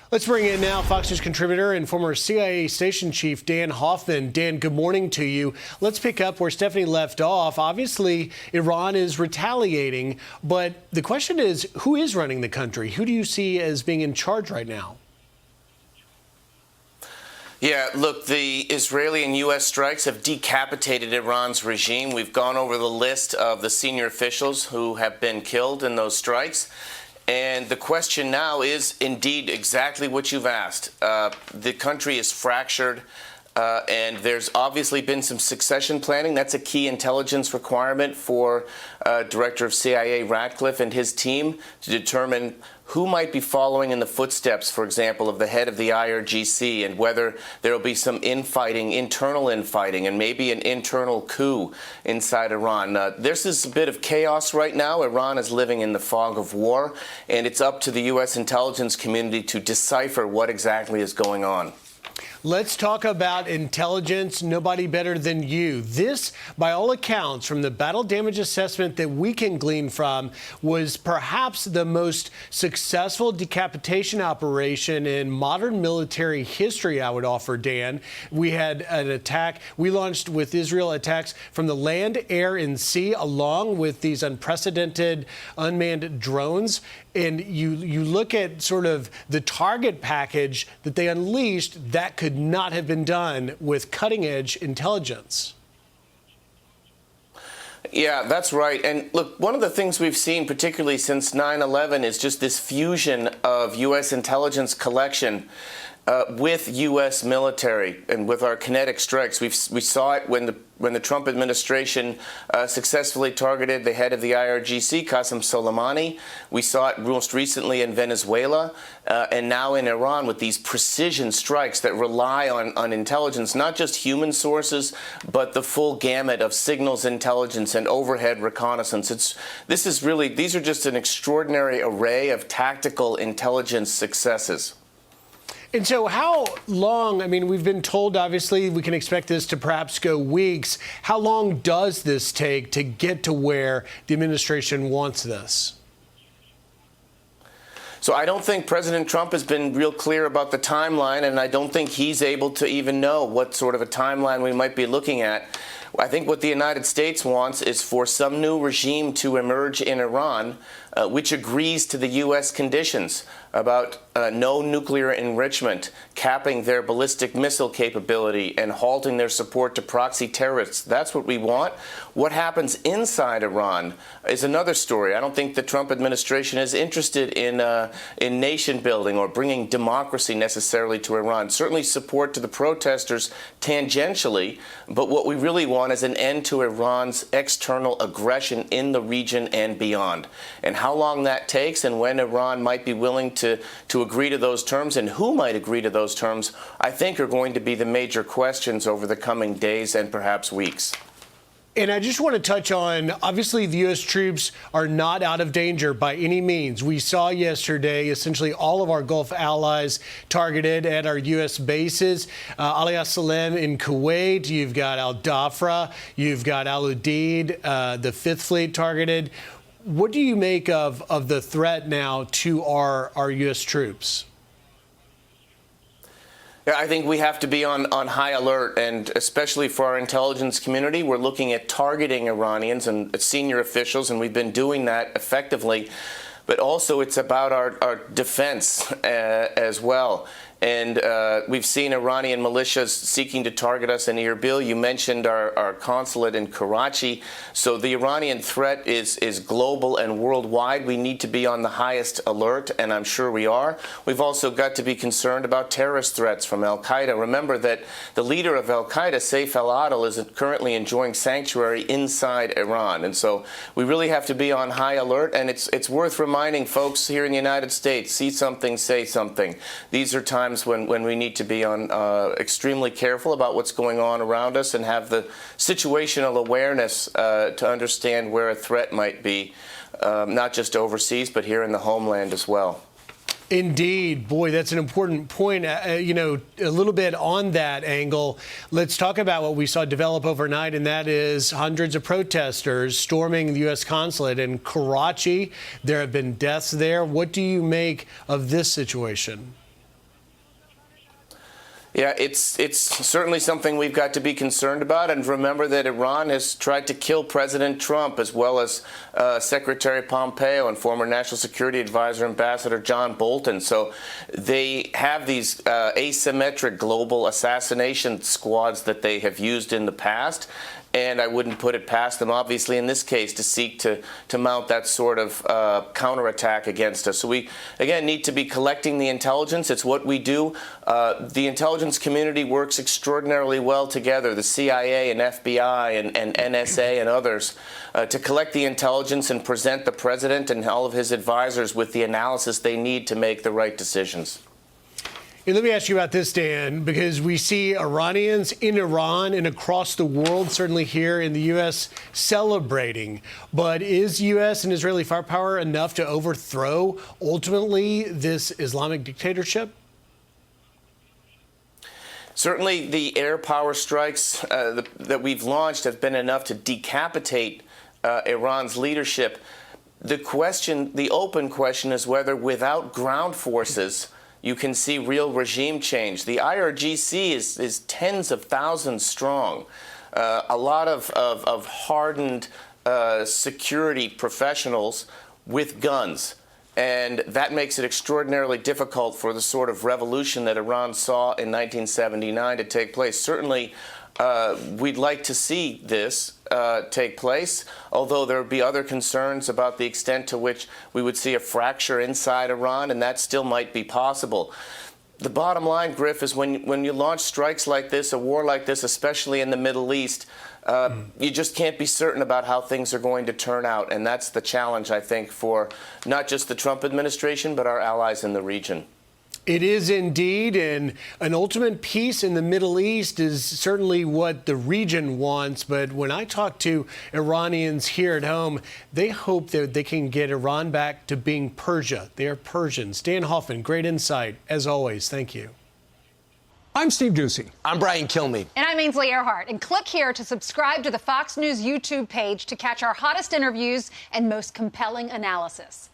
Let's bring in now Fox News contributor and former CIA station chief Dan Hoffman. Dan, good morning to you. Let's pick up where Stephanie left off. Obviously, Iran is retaliating, but the question is, who is running the country? Who do you see as being in charge right now? Yeah, look, the Israeli and U.S. strikes have decapitated Iran's regime. We've gone over the list of the senior officials who have been killed in those strikes. And the question now is indeed exactly what you've asked. The country is fractured, and there's obviously been some succession planning. That's a key intelligence requirement for Director of CIA Ratcliffe and his team to determine who might be following in the footsteps, for example, of the head of the IRGC, and whether there will be some internal infighting, and maybe an internal coup inside Iran. This is a bit of chaos right now. Iran is living in the fog of war, and it's up to the U.S. intelligence community to decipher what exactly is going on. Let's talk about intelligence. Nobody better than you. This, by all accounts, from the battle damage assessment that we can glean from, was perhaps the most successful decapitation operation in modern military history, I would offer, Dan. We had an attack. We launched with Israel attacks from the land, air, and sea, along with these unprecedented unmanned drones. And you look at sort of the target package that they unleashed, that could not have been done with cutting-edge intelligence. Yeah, that's right. And look, one of the things we've seen, particularly since 9/11, is just this fusion of U.S. intelligence collection with U.S. military and with our kinetic strikes. We saw it when the Trump administration successfully targeted the head of the IRGC, Qasem Soleimani. We saw it most recently in Venezuela, and now in Iran with these precision strikes that rely on intelligence, not just human sources, but the full gamut of signals intelligence and overhead reconnaissance. These are just an extraordinary array of tactical intelligence successes. And so how long, I mean, we've been told, obviously, we can expect this to perhaps go weeks. How long does this take to get to where the administration wants this? So I don't think President Trump has been real clear about the timeline, and I don't think he's able to even know what sort of a timeline we might be looking at. I think what the United States wants is for some new regime to emerge in Iran, which agrees to the U.S. conditions about no nuclear enrichment, capping their ballistic missile capability, and halting their support to proxy terrorists. That's what we want. What happens inside Iran is another story. I don't think the Trump administration is interested in nation building or bringing democracy necessarily to Iran. Certainly support to the protesters tangentially, but what we really want is an end to Iran's external aggression in the region and beyond. And how long that takes and when Iran might be willing to agree to those terms and who might agree to those terms, I think are going to be the major questions over the coming days and perhaps weeks. And I just want to touch on, obviously, the U.S. troops are not out of danger by any means. We saw yesterday essentially all of our Gulf allies targeted at our U.S. bases. Ali Salem in Kuwait, you've got Al Dhafra, you've got Al Udeid, the Fifth Fleet targeted. What do you make of the threat now to our U.S. troops? Yeah, I think we have to be on high alert, and especially for our intelligence community, we're looking at targeting Iranians and senior officials, and we've been doing that effectively. But also it's about our defense as well. And we've seen Iranian militias seeking to target us in Erbil. You mentioned our consulate in Karachi. So the Iranian threat is global and worldwide. We need to be on the highest alert, and I'm sure we are. We've also got to be concerned about terrorist threats from al-Qaeda. Remember that the leader of al-Qaeda, Saif al-Adil, is currently enjoying sanctuary inside Iran. And so we really have to be on high alert, and it's worth reminding folks here in the United States, see something, say something. These are times when we need to be extremely careful about what's going on around us and have the situational awareness to understand where a threat might be, not just overseas, but here in the homeland as well. Indeed. Boy, that's an important point. You know, a little bit on that angle, let's talk about what we saw develop overnight, and that is hundreds of protesters storming the U.S. consulate in Karachi. There have been deaths there. What do you make of this situation? Yeah, it's certainly something we've got to be concerned about. And remember that Iran has tried to kill President Trump, as well as Secretary Pompeo and former National Security Advisor Ambassador John Bolton. So they have these asymmetric global assassination squads that they have used in the past. And I wouldn't put it past them, obviously, in this case, to seek to mount that sort of counterattack against us. So we, again, need to be collecting the intelligence. It's what we do. The intelligence community works extraordinarily well together, the CIA and FBI and NSA and others, to collect the intelligence and present the president and all of his advisors with the analysis they need to make the right decisions. And let me ask you about this, Dan, because we see Iranians in Iran and across the world, certainly here in the U.S., celebrating. But is U.S. and Israeli firepower enough to overthrow, ultimately, this Islamic dictatorship? Certainly, the air power strikes that we've launched have been enough to decapitate Iran's leadership. The open question is whether without ground forces, you can see real regime change. The IRGC is tens of thousands strong. A lot of hardened security professionals with guns. And that makes it extraordinarily difficult for the sort of revolution that Iran saw in 1979 to take place. Certainly, we'd like to see this take place, although there would be other concerns about the extent to which we would see a fracture inside Iran, and that still might be possible. The bottom line, Griff, is when you launch strikes like this, a war like this, especially in the Middle East, you just can't be certain about how things are going to turn out. And that's the challenge, I think, for not just the Trump administration, but our allies in the region. It is indeed, and an ultimate peace in the Middle East is certainly what the region wants. But when I talk to Iranians here at home, they hope that they can get Iran back to being Persia. They are Persians. Dan Hoffman, great insight, as always. Thank you. I'm Steve Doocy. I'm Brian Kilmeade. And I'm Ainsley Earhart. And click here to subscribe to the Fox News YouTube page to catch our hottest interviews and most compelling analysis.